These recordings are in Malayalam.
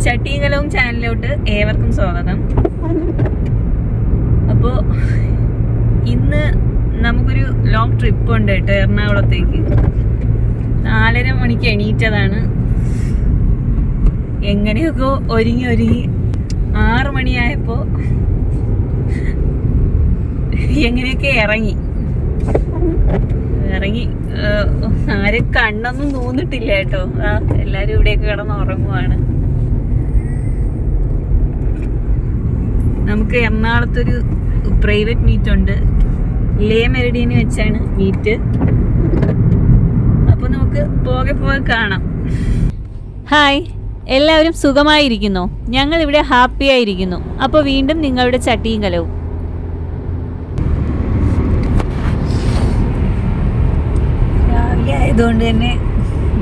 ചട്ടിയും ചാനലിലോട്ട് ഏവർക്കും സ്വാഗതം. അപ്പോൾ ഇന്ന് നമുക്കൊരു ലോങ് ട്രിപ്പ് ഉണ്ട് കേട്ടോ, എറണാകുളത്തേക്ക്. 4:30 മണിക്ക് എണീറ്റതാണ്. എങ്ങനെയൊക്കെ ഒരുങ്ങി 6 മണിയായപ്പോൾ എങ്ങനെയൊക്കെ ഇറങ്ങി ആരും കണ്ണൊന്നും തോന്നിട്ടില്ല കേട്ടോ. എല്ലാരും ഇവിടെയൊക്കെ കിടന്ന് ഉറങ്ങുവാണ്. നമുക്ക് എറണാകുളത്തൊരു പ്രൈവറ്റ് മീറ്റ് ഉണ്ട്. ലേ മെറിഡിയന് വെച്ചാണ് മീറ്റ്. അപ്പൊ നമുക്ക് പോകെ കാണാം. ഹായ്, എല്ലാവരും സുഖമായിരിക്കുന്നു? ഞങ്ങൾ ഇവിടെ ഹാപ്പി ആയിരിക്കുന്നു. അപ്പോൾ വീണ്ടും നിങ്ങളുടെ ചട്ടിയും കലവും. രാവിലെ ആയതുകൊണ്ട് തന്നെ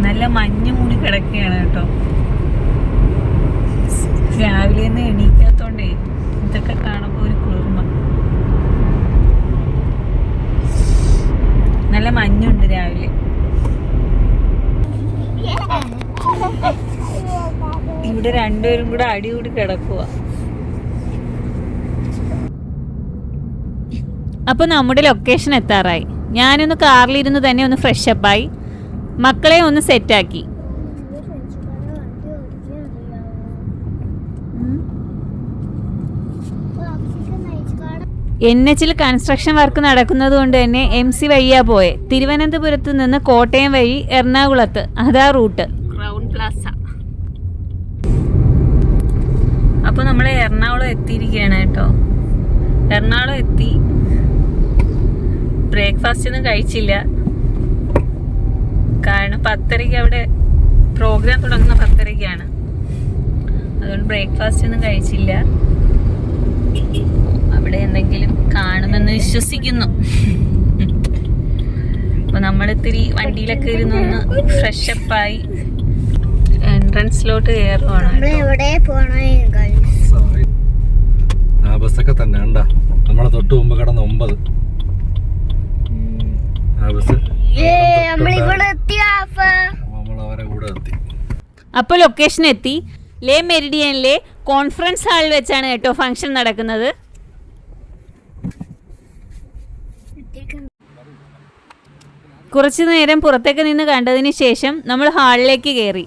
നല്ല മഞ്ഞ് മൂടി കിടക്കുകയാണ് കേട്ടോ. രാവിലെ ഒന്നും എണീക്കാത്തോണ്ടേ ഇതൊക്കെ കാണുമ്പോൾ ഒരു കുളിർമ. നല്ല മഞ്ഞുണ്ട് രാവിലെ. ഇവിടെ രണ്ടുപേരും കൂടെ അടികൂടി കിടക്കുക. അപ്പൊ നമ്മുടെ ലൊക്കേഷൻ എത്താറായി. ഞാനൊന്ന് കാറിലിരുന്ന് തന്നെ ഒന്ന് ഫ്രഷപ്പായി മക്കളെ ഒന്ന് സെറ്റാക്കി. NH കൺസ്ട്രക്ഷൻ വർക്ക് നടക്കുന്നത് കൊണ്ട് തന്നെ MC വഴിയാ പോയെ. തിരുവനന്തപുരത്ത് നിന്ന് കോട്ടയം വഴി എറണാകുളത്ത്, അതാ റൂട്ട്. Crown Plaza. അപ്പൊ നമ്മള് എറണാകുളം എത്തിയിരിക്കുകയാണ് കേട്ടോ. എറണാകുളം എത്തി. ബ്രേക്ക്ഫാസ്റ്റ് ഒന്നും കഴിച്ചില്ല, കാരണം 10:30 അവിടെ പ്രോഗ്രാം തുടങ്ങുന്ന 10:30 അതുകൊണ്ട് ബ്രേക്ക്ഫാസ്റ്റ് ഒന്നും കഴിച്ചില്ല. അവിടെ എന്തെങ്കിലും കാണുമെന്ന് വിശ്വസിക്കുന്നു. അപ്പൊ നമ്മളിത്തിരി വണ്ടിയിലൊക്കെ ഇരുന്ന് ഒന്ന് ഫ്രഷപ്പായി എൻട്രൻസിലോട്ട് കയറുവാണ്. ബസ്സൊക്കെ തന്നെ ഉണ്ടാ നമ്മളെ തൊട്ട് മുമ്പ് കിടന്ന 9 അപ്പോൾ ലൊക്കേഷൻ എത്തി. ലേ മെറിഡിയനിലെ കോൺഫറൻസ് ഹാളിൽ വെച്ചാണ് കേട്ടോ ഫംഗ്ഷൻ നടക്കുന്നത്. കുറച്ചു നേരം പുറത്തേക്ക് നിന്ന് കണ്ടതിന് ശേഷം നമ്മൾ ഹാളിലേക്ക് കയറി.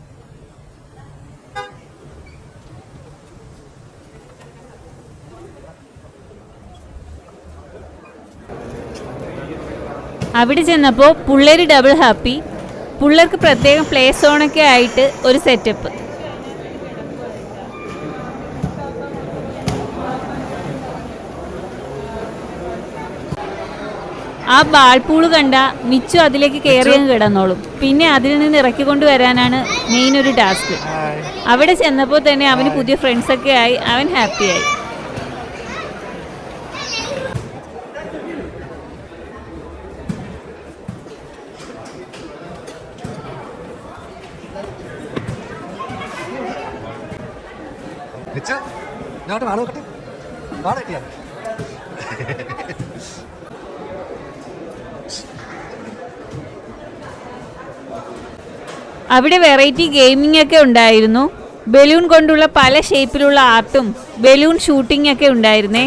അവിടെ ചെന്നപ്പോൾ പിള്ളേർ ഡബിൾ ഹാപ്പി. പിള്ളേർക്ക് പ്രത്യേകം പ്ലേ സോണൊക്കെ ആയിട്ട് ഒരു സെറ്റപ്പ്. ആ ബാൾപൂള് കണ്ട മിച്ചു അതിലേക്ക് കയറിയങ്ങ് കിടന്നോളും. പിന്നെ അതിൽ നിന്ന് ഇറക്കിക്കൊണ്ട് വരാനാണ് മെയിൻ ഒരു ടാസ്ക്. അവിടെ ചെന്നപ്പോൾ തന്നെ അവന് പുതിയ ഫ്രണ്ട്സൊക്കെ ആയി. അവൻ ഹാപ്പിയായി. അവിടെ വെറൈറ്റി ഗെയിമിംഗ് ഒക്കെ ഉണ്ടായിരുന്നു. ബലൂൺ കൊണ്ടുള്ള പല ഷേപ്പിലുള്ള ആർട്ടും ബലൂൺ ഷൂട്ടിംഗ് ഒക്കെ ഉണ്ടായിരുന്നേ.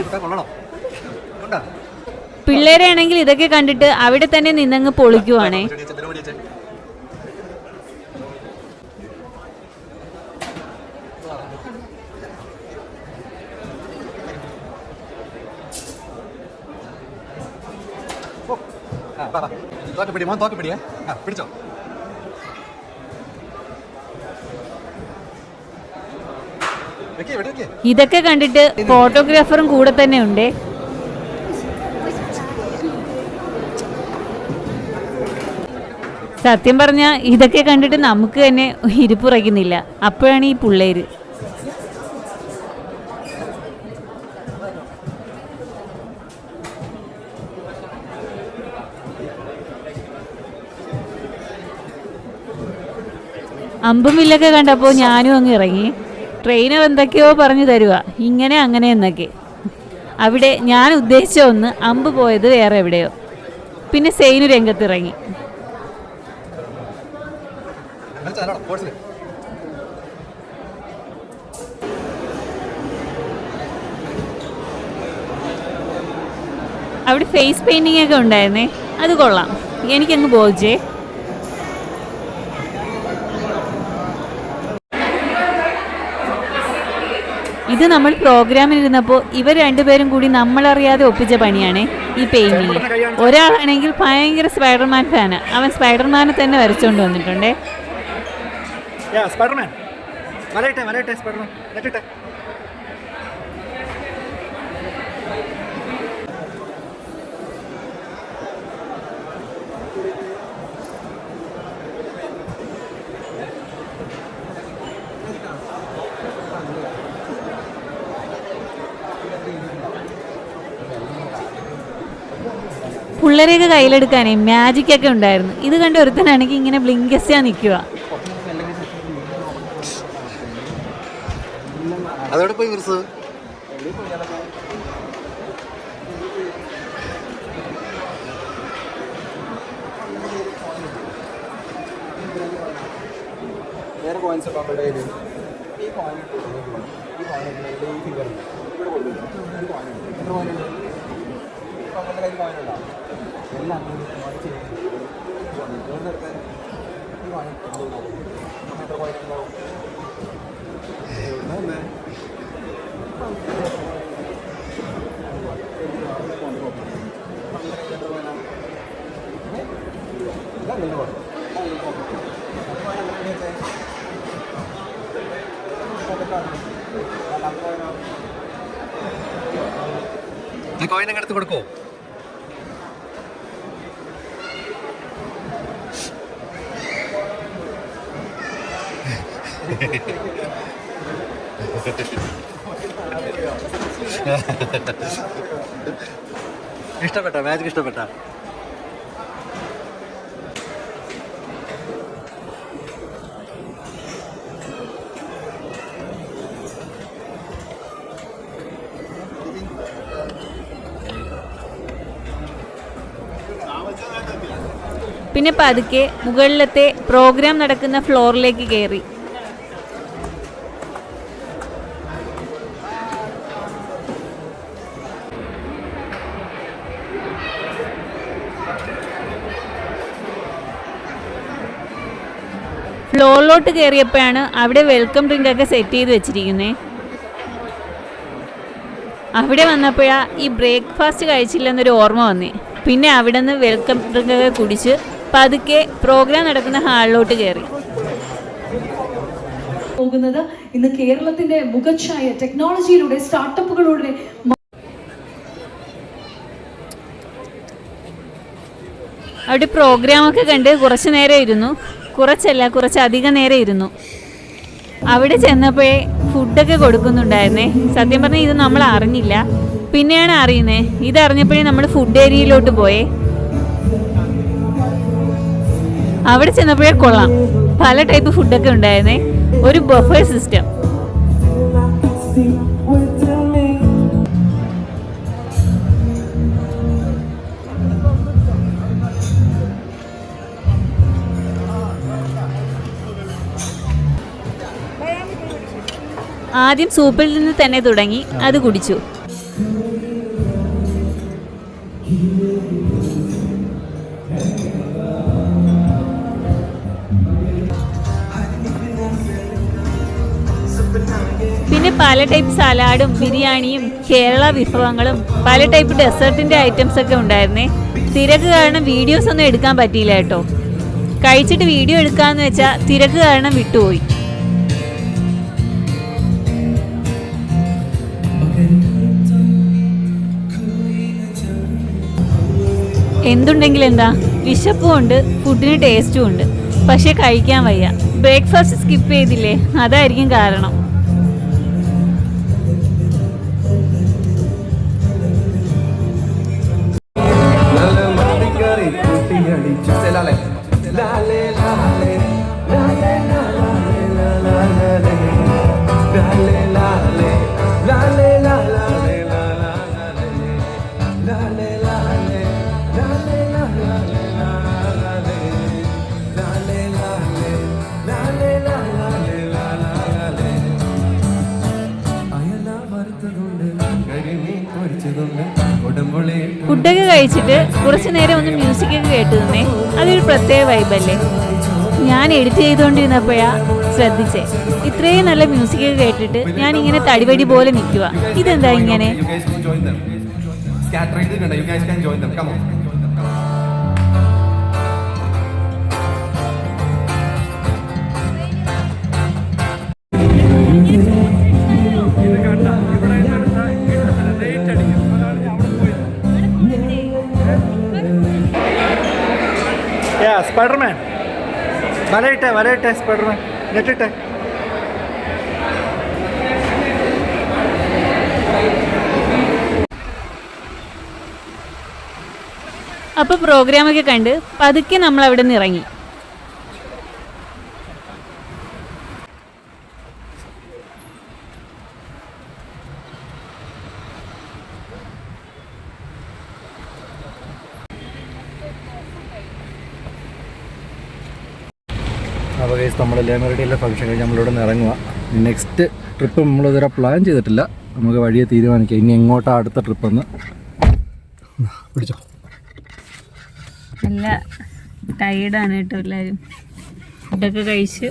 പിള്ളേരെ ആണെങ്കിൽ ഇതൊക്കെ കണ്ടിട്ട് അവിടെ തന്നെ നിന്നങ്ങ് പൊളിക്കുവാണേ. ഇതൊക്കെ കണ്ടിട്ട് ഫോട്ടോഗ്രാഫറും കൂടെ തന്നെ ഉണ്ട്. സത്യം പറഞ്ഞ ഇതൊക്കെ കണ്ടിട്ട് നമുക്ക് തന്നെ ഇരിപ്പുറയ്ക്കുന്നില്ല. അപ്പോഴാണ് ഈ പിള്ളേര്. അമ്പും വില്ലൊക്കെ കണ്ടപ്പോൾ ഞാനും അങ്ങ് ഇറങ്ങി. ട്രെയിനർ എന്തൊക്കെയോ പറഞ്ഞു തരുക, ഇങ്ങനെ അങ്ങനെ എന്നൊക്കെ. അവിടെ ഞാൻ ഉദ്ദേശിച്ച ഒന്ന്, അമ്പ് പോയത് വേറെ എവിടെയോ. പിന്നെ സെയിനു രംഗത്തിറങ്ങി. അവിടെ ഫേസ് പെയിൻറ്റിംഗ് ഒക്കെ ഉണ്ടായിരുന്നേ, അത് കൊള്ളാം, എനിക്കങ്ങ് ബോധിച്ചേ. ഇത് നമ്മൾ പ്രോഗ്രാമിനിരുന്നപ്പോൾ ഇവർ രണ്ടുപേരും കൂടി നമ്മളറിയാതെ ഒപ്പിച്ച പണിയാണ് ഈ പെയിൻറ്റിങ്. ഒരാളാണെങ്കിൽ ഭയങ്കര സ്പൈഡർമാൻ ഫാന്, അവൻ സ്പൈഡർമാനെ തന്നെ വരച്ചുകൊണ്ട് വന്നിട്ടുണ്ടേ. പിള്ളേരെയൊക്കെ കയ്യിലെടുക്കാനേ മാജിക്കൊക്കെ ഉണ്ടായിരുന്നു. ഇത് കണ്ട് ഒരുത്തനാണെങ്കിൽ ഇങ്ങനെ ബ്ലിങ്കസ്റ്റാ നിൽക്കുക. അതോടെ പോയി വിർസ് വേറെ കോയിൻസ് ഒക്കെ അവരുടെ കയ്യിൽ ഈ കോയിൻ ഈ കോയിൻ ഈ ഫിഗർ ഇവിടെ കൊടുക്കുന്നു. ഈ കോയിൻ എത്ര കോയിനുണ്ട്? ഇപ്പം അവരുടെ കയ്യിൽ കോയിനുണ്ടോ? എല്ലാം ചെയ്യുന്നത് ഈ കോയിൻ എത്ര കോയിൻ ഉണ്ടാവും? കോയിനൊക്കെ എടുത്ത് കൊടുക്കോ? ഇഷ്ടപ്പെട്ട മാജിക് ഇഷ്ടപ്പെട്ട? പിന്നെ പതുക്കെ മുകളിലത്തെ പ്രോഗ്രാം നടക്കുന്ന ഫ്ലോറിലേക്ക് കയറി. ഫ്ലോറിലോട്ട് കയറിയപ്പോഴാണ് അവിടെ വെൽക്കം ഡ്രിങ്ക് ഒക്കെ സെറ്റ് ചെയ്ത് വെച്ചിരിക്കുന്നത്. അവിടെ വന്നപ്പോഴാ ഈ ബ്രേക്ക്ഫാസ്റ്റ് കഴിച്ചില്ലെന്നൊരു ഓർമ്മ വന്നേ. പിന്നെ അവിടെ നിന്ന് വെൽക്കം ഡ്രിങ്ക് ഒക്കെ കുടിച്ച് പതുക്കെ പ്രോഗ്രാം നടക്കുന്ന ഹാളിലോട്ട് കയറി. പോകുന്നത് ഇന്ന് കേരളത്തിന്റെ മുഖച്ഛായ ടെക്നോളജിയിലൂടെ സ്റ്റാർട്ടപ്പുകളുടെ അവിടെ പ്രോഗ്രാമൊക്കെ കണ്ട് കുറച്ച് നേരം ഇരുന്നു. കുറച്ചധികം നേരം ഇരുന്നു. അവിടെ ചെന്നപ്പോഴേ ഫുഡൊക്കെ കൊടുക്കുന്നുണ്ടായിരുന്നേ. സത്യം പറഞ്ഞാൽ ഇത് നമ്മൾ അറിഞ്ഞില്ല, പിന്നെയാണ് അറിയുന്നേ. ഇതറിഞ്ഞപ്പോഴേ നമ്മൾ ഫുഡ് ഏരിയയിലോട്ട് പോയേ. അവിടെ ചെന്നപ്പോഴേ കൊള്ളാം, പല ടൈപ്പ് ഫുഡൊക്കെ ഉണ്ടായിരുന്നേ. ഒരു ബഫേ സിസ്റ്റം. ആദ്യം സൂപ്പിൽ നിന്ന് തന്നെ തുടങ്ങി, അത് കുടിച്ചു. പിന്നെ പല ടൈപ്പ് സലാഡും ബിരിയാണിയും കേരള വിഭവങ്ങളും പല ടൈപ്പ് ഡെസേർട്ടിൻ്റെ ഐറ്റംസ് ഒക്കെ ഉണ്ടായിരുന്നേ. തിരക്ക് കാരണം വീഡിയോസ് ഒന്നും എടുക്കാൻ പറ്റിയില്ല കേട്ടോ. കഴിച്ചിട്ട് വീഡിയോ എടുക്കാമെന്ന് വെച്ചാൽ തിരക്ക് കാരണം വിട്ടുപോയി. എന്തുണ്ടെങ്കിലും എന്താ, വിശപ്പും ഉണ്ട്, ഫുഡിന് ടേസ്റ്റും ഉണ്ട്, പക്ഷെ കഴിക്കാൻ വയ്യ. ബ്രേക്ക്ഫാസ്റ്റ് സ്കിപ്പ് ചെയ്തില്ലേ, അതായിരിക്കും കാരണം. കഴിച്ചിട്ട് കുറച്ച് നേരം ഒന്ന് മ്യൂസിക്കൊക്കെ കേട്ട് നിന്നേ. അതൊരു പ്രത്യേക വൈബല്ലേ. ഞാൻ എഡിറ്റ് ചെയ്തുകൊണ്ടിരുന്നപ്പോഴാ ശ്രദ്ധിച്ചേ, ഇത്രയും നല്ല മ്യൂസിക്കൊക്കെ കേട്ടിട്ട് ഞാൻ ഇങ്ങനെ തടിവടി പോലെ നിൽക്കുക. ഇതെന്താ ഇങ്ങനെ? സ്പൈഡർമാൻ വലയിട്ടെ സ്പൈഡർമാൻ നെറ്റിട്ടെ. അപ്പോൾ പ്രോഗ്രാമൊക്കെ കണ്ട് പതുക്കെ നമ്മൾ അവിടെ നിന്ന് ഇറങ്ങി. അപ്പോൾ ഗൈസ് നമ്മൾ ലേമറഡിയിലെ ഫംഗ്ഷൻ കഴിഞ്ഞ് നമ്മളിവിടെ നിന്ന് ഇറങ്ങുക. നെക്സ്റ്റ് ട്രിപ്പ് നമ്മളിതുവരെ പ്ലാൻ ചെയ്തിട്ടില്ല. നമുക്ക് വഴിയെ തീരുമാനിക്കാം ഇനി എങ്ങോട്ടാണ് അടുത്ത ട്രിപ്പെന്ന്. പിടിച്ചോ. നല്ല ടയേർഡാണ് കേട്ടോ എല്ലാവരും. ഫുഡൊക്കെ കഴിച്ച്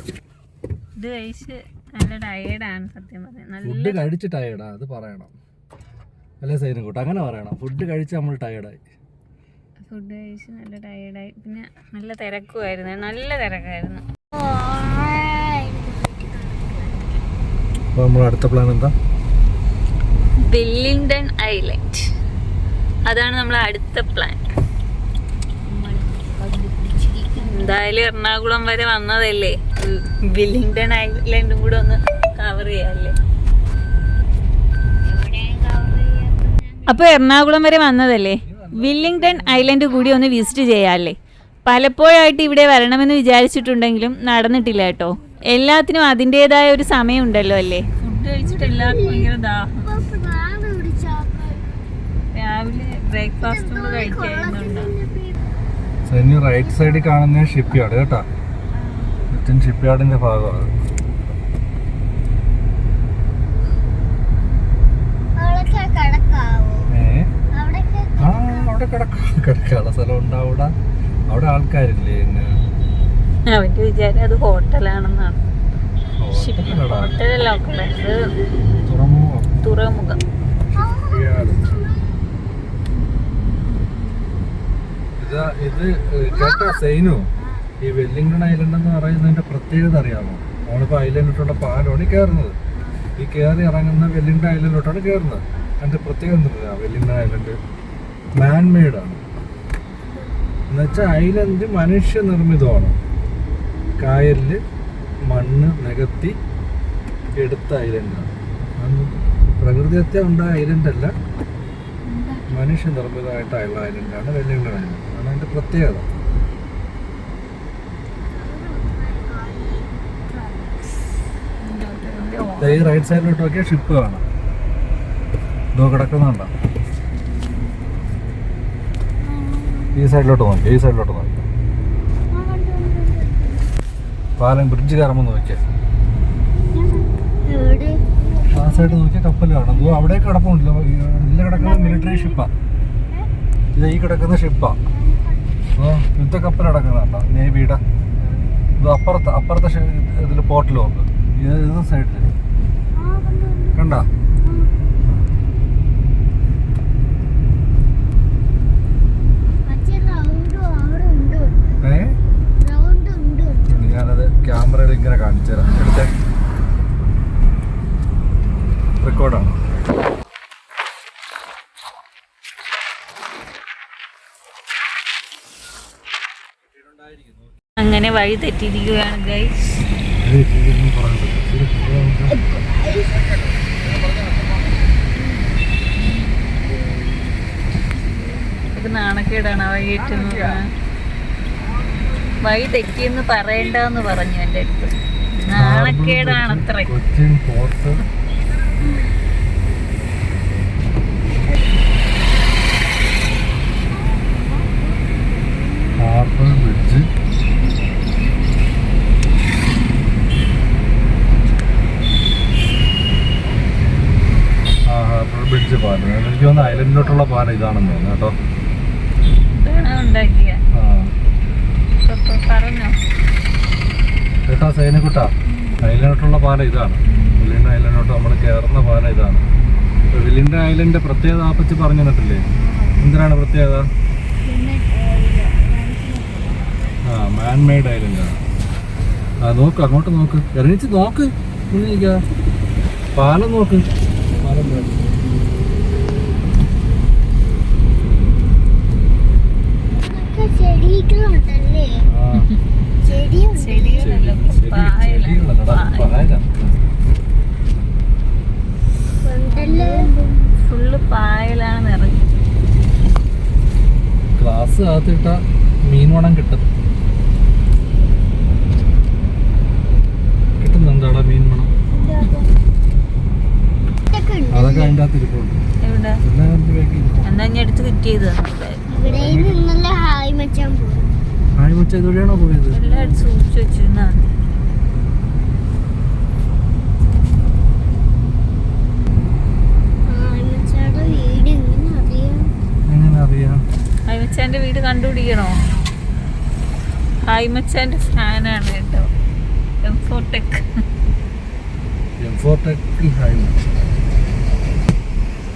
നല്ല ടയേർഡാണ് സത്യം പറഞ്ഞാൽ. ഫുഡ് കഴിച്ച് ടയേർഡാ അത് പറയണം അല്ലേ സൈനും കൂട്ടം? അങ്ങനെ പറയണം. ഫുഡ് കഴിച്ച് നമ്മൾ ടയേർഡായി. ഫുഡ് കഴിച്ച് നല്ല ടയേർഡായി. പിന്നെ നല്ല തിരക്കുമായിരുന്നു, നല്ല തിരക്കായിരുന്നു. അപ്പോൾ നമ്മൾ അടുത്ത പ്ലാൻ എന്താ? Wellington island. അതാണ് നമ്മളെ അടുത്ത പ്ലാൻ. എന്തായാലും എറണാകുളം വരെ വന്നതല്ലേ, വെല്ലിംഗ്ടൺ ഐലൻഡും കൂടെ ഒന്ന് കവർ ചെയ്യാല്ലേ. അപ്പോൾ എറണാകുളം വരെ വന്നതല്ലേ, വെല്ലിംഗ്ടൺ ഐലൻഡ് കൂടി ഒന്ന് വിസിറ്റ് ചെയ്യാല്ലേ. പലപ്പോഴായിട്ട് ഇവിടെ വരണമെന്ന് വിചാരിച്ചിട്ടുണ്ടെങ്കിലും നടന്നിട്ടില്ല കേട്ടോ. എല്ലാത്തിനും അതിൻ്റെതായ ഒരു സമയമുണ്ടല്ലോ അല്ലേ. ഫുഡ് കഴിച്ചിട്ട് എല്ലാവർക്കും ഭയങ്കര ദാഹം. രാവിലെ ബ്രേക്ക്ഫാസ്റ്റ് കൂടെ കഴിക്കാറുണ്ട്. റൈറ്റ് സൈഡിൽ കാണുന്ന ഷിപ്പ് യാർഡ് കേട്ടോ. ഷിപ്പ് യാർഡിന്റെ ഭാഗമാണ്. അവിടെ കിടക്കാനുള്ള സ്ഥലം ഉണ്ടാവും. അവിടെ ആൾക്കാരില്ലേ? അവന്റെ വിചാരം അത് ഹോട്ടലാണെന്നാണ്. ഹോട്ടലല്ല, തുറമുഖം. ഇത് കേട്ടോ സൈനു, ഈ വെല്ലിംഗ്ടൺ ഐലൻഡ് എന്ന് പറയുന്നതിന്റെ പ്രത്യേകത അറിയാമോ? നമ്മളിപ്പോൾ ഐലൻഡിലോട്ടുള്ള പാലമാണ് കയറുന്നത്. ഈ കയറി ഇറങ്ങുന്ന വെല്ലിംഗ്ടൺ ഐലൻഡിലോട്ടാണ് കയറുന്നത്. അതിന്റെ പ്രത്യേകത എന്താ? വെല്ലിംഗ്ടൺ ഐലൻഡ് മാൻമെയ്ഡാണ്. എന്നുവെച്ചാൽ ഐലൻഡ് മനുഷ്യനിർമ്മിതമാണ്. കായലിൽ മണ്ണ് നികത്തി എടുത്ത ഐലൻഡാണ്. പ്രകൃതിയത്തെ ഉണ്ടായ ഐലൻഡല്ല, മനുഷ്യനിർമ്മിതമായിട്ടുള്ള ഐലൻഡാണ് വെല്ലിംഗ്ടൺ ഐലൻഡ്. അതാണ് അതിൻ്റെ പ്രത്യേകത. ഈ റൈറ്റ് സൈഡിലോട്ട് നോക്കിയാൽ ഷിപ്പ് കാണാം. ഇതോ കിടക്കുന്നുണ്ടോ? ഈ സൈഡിലോട്ട് നോക്കി പാലം ബ്രിഡ്ജ് കയറുമ്പോൾ നോക്കിയാൽ ആ സൈഡ് നോക്കിയാൽ കപ്പൽ കാണാം. അവിടെ കിടപ്പുണ്ടല്ലോ. ഇതിൽ കിടക്കുന്ന മിലിറ്ററി ഷിപ്പാണ്. ഇത് ഈ കിടക്കുന്ന ഷിപ്പാണ്. യുദ്ധക്കപ്പൽ കിടക്കുന്നുണ്ടോ നേവിയുടെ? ഇത് അപ്പുറത്തെ ഇതിൽ പോർട്ടിൽ നോക്ക്. ഇത് സൈഡിൽ കണ്ട. ഞാനത് ക്യാമറയിൽ ഇങ്ങനെ കാണിച്ചു തരാം. എടുത്തേ, റെക്കോർഡാണ്. അങ്ങനെ വഴി തെറ്റിയിരിക്കുകയാണ് ഗൈസ്. ഒരു നാണക്കേടാണ് വഴി തെറ്റുന്നത്. വഴി തെറ്റിയെന്ന് പറയണ്ടെന്ന് പറഞ്ഞു എൻ്റെ അടുത്ത്. നാണക്കേടാണ് അത്ര. ബ്രിഡ്ജ് പാലം എനിക്ക് തോന്നുന്നു ഐലൻഡിലോട്ടുള്ള പാലം ഇതാണെന്ന് തോന്നുന്നു കേട്ടോ. ഉണ്ടാക്കിയ ആ പറഞ്ഞോ. കേട്ടോ സൈനക്കുട്ട, ഐലൻഡോട്ടുള്ള പാലം ഇതാണ്. വില്ലിംഗ്ടൺ ഐലൻഡോട്ട് നമ്മൾ കയറുന്ന പാലം ഇതാണ്. ഇപ്പോൾ വില്ലിംഗ്ടൺ ഐലൻഡ് പ്രത്യേകത ആപ്പച്ച് പറഞ്ഞു തന്നിട്ടില്ലേ? എന്തിനാണ് പ്രത്യേകത? ആ മാൻ മെയ്ഡ് ഐലൻഡാണ്. ആ നോക്ക്, അങ്ങോട്ട് നോക്ക്, ഇറങ്ങിച്ച് നോക്ക്. പാലം നോക്ക്, പാലം നോക്ക്. ഫുള്ള് പായലാണ് നിറഞ്ഞു. ഗ്ലാസ് അകത്തിട്ട മീൻ വണം കിട്ടുന്നുണ്ടോ മീൻ മണം? അതൊക്കെ അതിൻ്റെ അകത്ത് ഇരിപ്പുണ്ട്. എവിടെ? എന്നാ ഞാൻ എടുത്ത് കിട്ടിയത് ഇതുവഴിയാണോ പോയത്? എല്ലാം എടുത്ത് സൂക്ഷിച്ചു വെച്ചിരുന്നാണ്. എങ്ങനെ അറിയാം? ഹൈമച്ചാന്റെ വീട് കണ്ടുപിടിക്കണോ? ഹൈമച്ചാന്റെ ഫാനാണ് കേട്ടോ.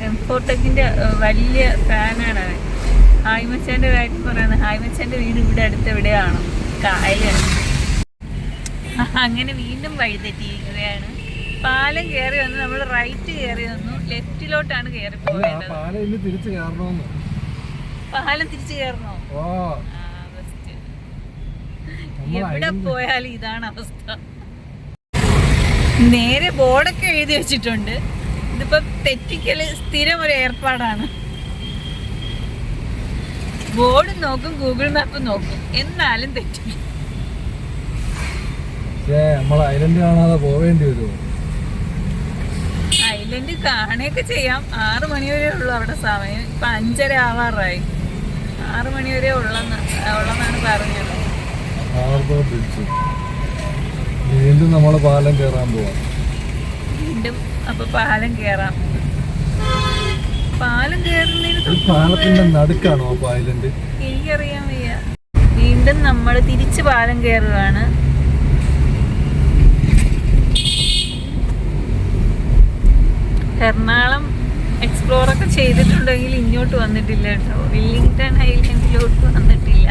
എംഫോടെക്കിന്റെ വലിയ ഫാനാണ് അവൻ. ഹായ്മച്ചാന്റെ കാര്യം പറയുന്നത്, ഹായ്മച്ചാന്റെ വീട് ഇവിടെ അടുത്ത് എവിടെയാണ്, കായലാണ്. അങ്ങനെ വീണ്ടും വഴിതെറ്റിയിരിക്കുകയാണ്. പാലം കയറി വന്ന് നമ്മൾ റൈറ്റ് കയറി വന്നു, ലെഫ്റ്റിലോട്ടാണ് കയറി പോയത്. പാലം തിരിച്ചു കയറണോ? എവിടെ പോയാലും ഇതാണ് അവസ്ഥ. നേരെ ബോർഡൊക്കെ എഴുതി വെച്ചിട്ടുണ്ട്. ഇതിപ്പോ തെറ്റിക്കല് സ്ഥിരം ഒരു ഏർപ്പാടാണ്. ബോർഡ് നോക്കും, ഗൂഗിൾ മാപ്പ് നോക്കും, എന്നാലും തെറ്റിക്കും. ഐലൻഡ് കാണാതെ പോവേണ്ടി വരുമോ? ഐലൻഡ് കാണുകയൊക്കെ ചെയ്യാം. 6 മണി വരെ ഉള്ളു അവിടെ സമയം. ഇപ്പൊ 5:30 ആവാറായി. 6 മണി വരെ ഉള്ളെന്നാണ് പറഞ്ഞത്. വീണ്ടും നമ്മള് പാലം കയറാൻ പോവാം. വീണ്ടും അപ്പൊ പാലം കയറാം. പാലം കയറുന്നതിന് പാലത്തിന്റെ നടുക്കാണോ അപ്പൊ ഐലൻഡ്? എനിക്കറിയാൻ വയ്യ. വീണ്ടും നമ്മൾ തിരിച്ച് പാലം കയറുകയാണ്. എറണാകുളം എക്സ്പ്ലോർ ഒക്കെ ചെയ്തിട്ടുണ്ടെങ്കിൽ ഇങ്ങോട്ട് വന്നിട്ടില്ല കേട്ടോ. വില്ലിംഗ്ടൺ ഐലൻഡിലോട്ട് വന്നിട്ടില്ല.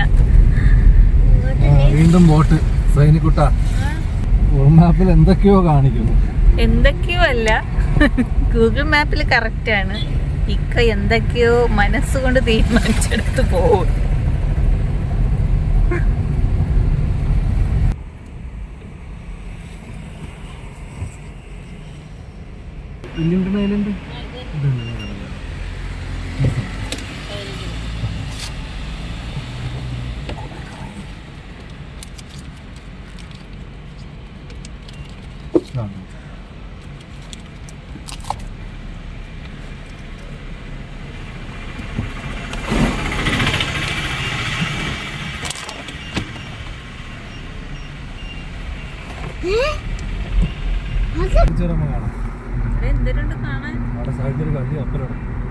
വീണ്ടും ബോട്ട്. സൈനിക്കുട്ട, ഗൂഗിൾ മാപ്പിൽ എന്തൊക്കെയോ കാണിക്കുന്നു. എന്തൊക്കെയോ അല്ല, ഗൂഗിൾ മാപ്പിൽ കറക്റ്റാണ്. ഇക്ക എന്തൊക്കെയോ മനസ്സുകൊണ്ട് തീരുമാനിച്ചെടുത്ത് പോകും. വില്ലിംഗ്ടൺ ഐലൻഡ്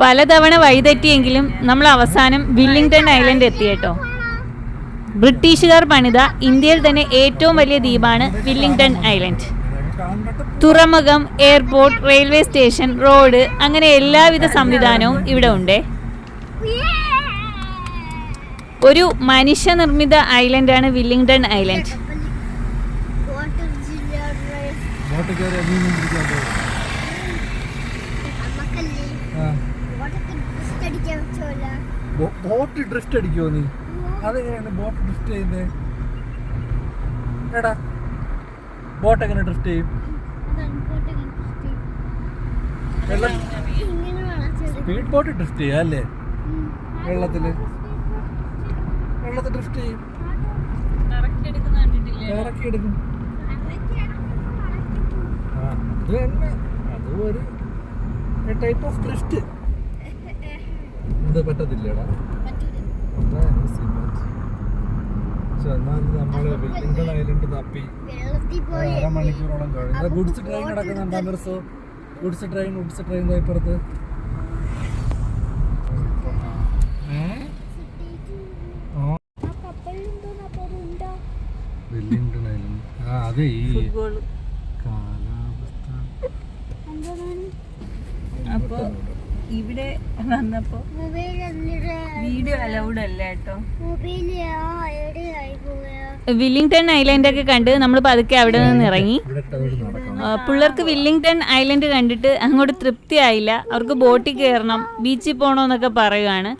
പലതവണ വഴിതെറ്റിയെങ്കിലും നമ്മൾ അവസാനം വില്ലിംഗ്ടൺ ഐലൻഡ് എത്തി കേട്ടോ. ബ്രിട്ടീഷുകാർ പണിത ഇന്ത്യയിൽ തന്നെ ഏറ്റവും വലിയ ദ്വീപാണ് വില്ലിംഗ്ടൺ ഐലൻഡ്. തുറമുഖം, എയർപോർട്ട്, റെയിൽവേ സ്റ്റേഷൻ, റോഡ്, അങ്ങനെ എല്ലാവിധ സംവിധാനവും ഇവിടെ ഉണ്ട്. ഒരു മനുഷ്യനിർമ്മിത ഐലൻഡാണ് വില്ലിംഗ്ടൺ ഐലൻഡ്. ബോട്ട് ഡ്രിഫ്റ്റ് അടിക്കുമോ നീ? അതെങ്ങനെയാണ് ബോട്ട് ഡ്രിഫ്റ്റ് ചെയ്യുന്നത്? എടാ, ബോട്ട് എങ്ങനെ ഡ്രിഫ്റ്റ് ചെയ്യും? സ്പീഡ് ബോട്ട് ഡ്രിഫ്റ്റ് ചെയ്യാം അല്ലേ? വെള്ളത്തിൽ ഡ്രിഫ്റ്റ് ചെയ്യും, ഇറക്കി എടുക്കും. അത് തന്നെ, അതും ഒരു ടൈപ്പ് ഓഫ് ഡ്രിഫ്റ്റ്. ഇത് പറ്റത്തില്ലടാ. എന്നാലും നമ്മള് വില്ലിംഗ്ടൺ ഐലൻഡ് തപ്പി 1/2 മണിക്കൂറോളം കഴിഞ്ഞു. ഗുഡ്സ് ട്രെയിൻ കിടക്കുന്നുണ്ടോ? ഗുഡ്സ് ട്രെയിൻ ഇപ്പുറത്ത്. ഇത് ഈ ഫുട്ബോൾ. കാലാവസ്ഥ അപ്പോൾ ഇവിടെ വന്നപ്പോൾ വീഡിയോ അലൗഡ് അല്ല കേട്ടോ. വില്ലിംഗ്ടൺ ഐലൻഡ് ഒക്കെ കണ്ട് നമ്മൾ പതുക്കെ അവിടെ നിന്ന് ഇറങ്ങി. പിള്ളേർക്ക് വില്ലിംഗ്ടൺ ഐലൻഡ് കണ്ടിട്ട് അങ്ങോട്ട് തൃപ്തിയായില്ല. അവർക്ക് ബോട്ടിൽ കയറണം, ബീച്ചിൽ പോകണമെന്നൊക്കെ പറയുവാണ്.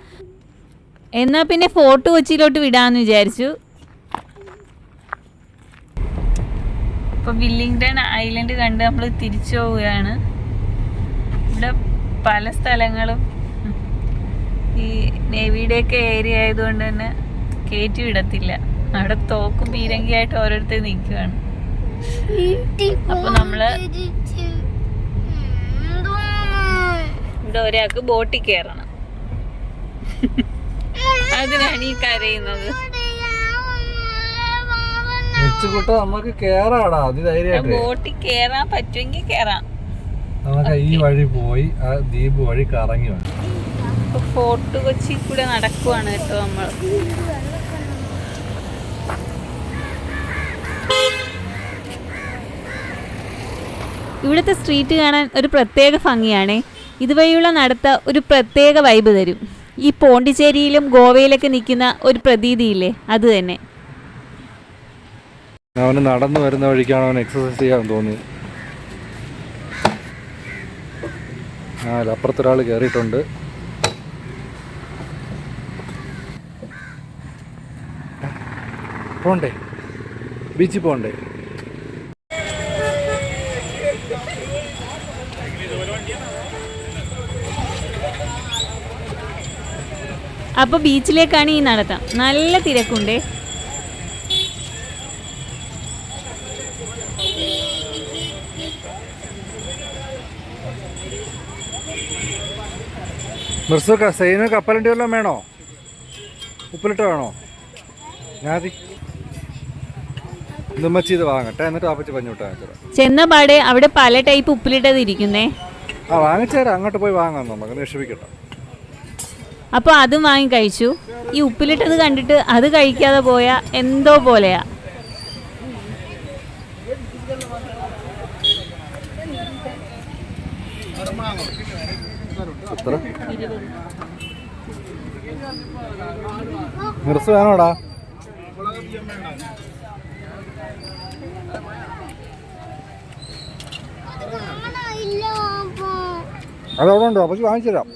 എന്നാൽ പിന്നെ ഫോർട്ട് കൊച്ചിയിലോട്ട് വിടാമെന്ന് വിചാരിച്ചു. ഇപ്പോൾ വില്ലിംഗ്ടൺ ഐലൻഡ് കണ്ട് നമ്മൾ തിരിച്ചു പോവുകയാണ്. ഇവിടെ പല സ്ഥലങ്ങളും ഈ നേവിയുടെയൊക്കെ ഏരിയ ആയതുകൊണ്ട് തന്നെ കയറ്റി വിടത്തില്ല. അവിടെ തോക്കും പീരങ്കിയായിട്ട് ഓരോരുത്തർ നിൽക്കുകയാണ്. അപ്പൊ നമ്മള് ഇവിടെ ഒരാൾക്ക് ബോട്ടിൽ കയറണം. അതിനാണ് ഈ കരയുന്നത്. നമുക്ക് കേറാടാ, അത് ധൈര്യമായിട്ട് ബോട്ടിൽ കേറാൻ പറ്റുമെങ്കിൽ കേറാം. നമുക്ക് ഈ വഴി പോയി ആ ദ്വീപ് വഴി കറങ്ങി വേണം. ഇപ്പൊ ഫോർട്ട് കൊച്ചി കൂടെ നടക്കുവാണ് കേട്ടോ നമ്മൾ. ഇവിടുത്തെ സ്ട്രീറ്റ് കാണാൻ ഒരു പ്രത്യേക ഭംഗിയാണേ. ഇതുവഴിയുള്ള നടത്ത ഒരു പ്രത്യേക വൈബ് തരും. ഈ പോണ്ടിച്ചേരിയിലും ഗോവയിലൊക്കെ നിൽക്കുന്ന ഒരു പ്രതീതിയില്ലേ, അത് തന്നെ. അവന് നടന്നു വരുന്ന വഴിക്കാണ് അവൻ എക്സസൈസ് ചെയ്യാൻ തോന്നി. അപ്പുറത്തൊരാൾ കയറിയിട്ടുണ്ട്. പോണ്ടേ, ബീച്ചിൽ പോണ്ടേ? അപ്പോൾ ബീച്ചിലേക്കാണ് ഈ നടത്തം. നല്ല തിരക്കുണ്ടേ. മിർസുക്ക സൈന കപ്പലണ്ടി വല്ലതും വേണോ? ഉപ്പിലിട്ട് വേണോ? ഞാതി ഇന്നുമ്മച്ചി ഇത് വാങ്ങട്ടെ, എന്നിട്ട് ആപ്പച്ചി പഞ്ഞുവിട്ടാ. ചെന്ന പാടെ അവിടെ പല ടൈപ്പ് ഉപ്പിലിട്ടത് ഇരിക്കുന്നേ. വാങ്ങിച്ചേരാ, അങ്ങോട്ട് പോയി വാങ്ങാൻ നമുക്ക് നിക്ഷേപിക്കട്ടെ. അപ്പോൾ അതും വാങ്ങി കഴിച്ചു. ഈ ഉപ്പിലിട്ടത് കണ്ടിട്ട് അത് കഴിക്കാതെ പോയാ എന്തോ പോലെയാ. മിർസ് വേണോടാ? അതവിടെ ഉണ്ടോ? പക്ഷെ വാങ്ങിച്ചു തരാം.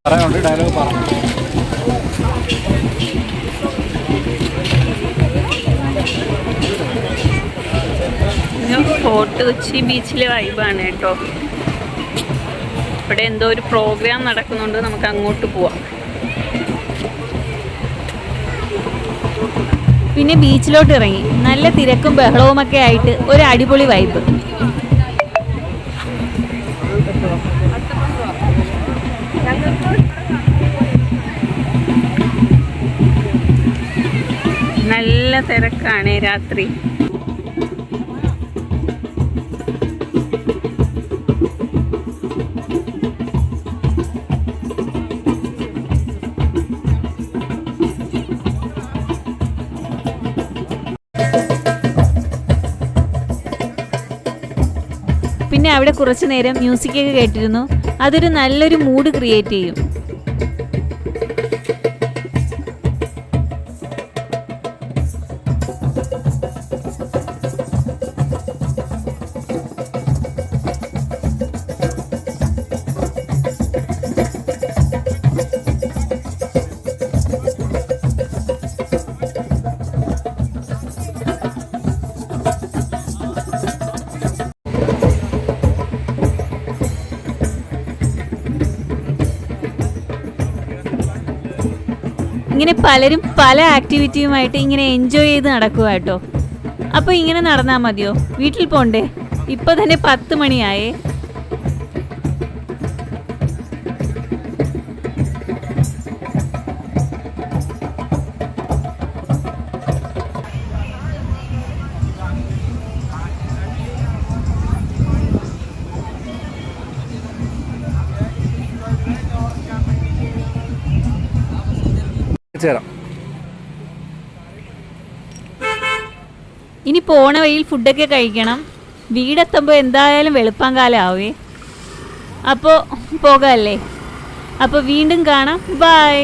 പറയാനുണ്ട്, ഡയലോഗ് പറഞ്ഞു. ഫോർട്ട് കൊച്ചി ബീച്ചിലെ വൈബാണ് കേട്ടോ. ഇവിടെ എന്തോ ഒരു പ്രോഗ്രാം നടക്കുന്നുണ്ട്, നമുക്ക് അങ്ങോട്ട് പോവാം. പിന്നെ ബീച്ചിലോട്ട് ഇറങ്ങി. നല്ല തിരക്കും ബഹളവുമൊക്കെ ആയിട്ട് ഒരു അടിപൊളി വൈബ്. നല്ല തിരക്കാണ് രാത്രി. പിന്നെ അവിടെ കുറച്ചു നേരം മ്യൂസിക്കൊക്കെ കേട്ടിരുന്നു. അതൊരു നല്ലൊരു മൂഡ് ക്രിയേറ്റ് ചെയ്യും. ഇങ്ങനെ പലരും പല ആക്ടിവിറ്റിയുമായിട്ട് ഇങ്ങനെ എൻജോയ് ചെയ്ത് നടക്കുക കേട്ടോ. അപ്പോൾ ഇങ്ങനെ നടന്നാൽ മതിയോ? വീട്ടിൽ പോണ്ടേ? ഇപ്പൊ തന്നെ 10 മണിയായേ. ചേരാം. ഇനി പോണ വഴിയിൽ ഫുഡൊക്കെ കഴിക്കണം. വീടെത്തുമ്പോൾ എന്തായാലും വെളുപ്പാങ്കാലം ആവേ. അപ്പോൾ പോകാമല്ലേ? അപ്പോൾ വീണ്ടും കാണാം. ബൈ.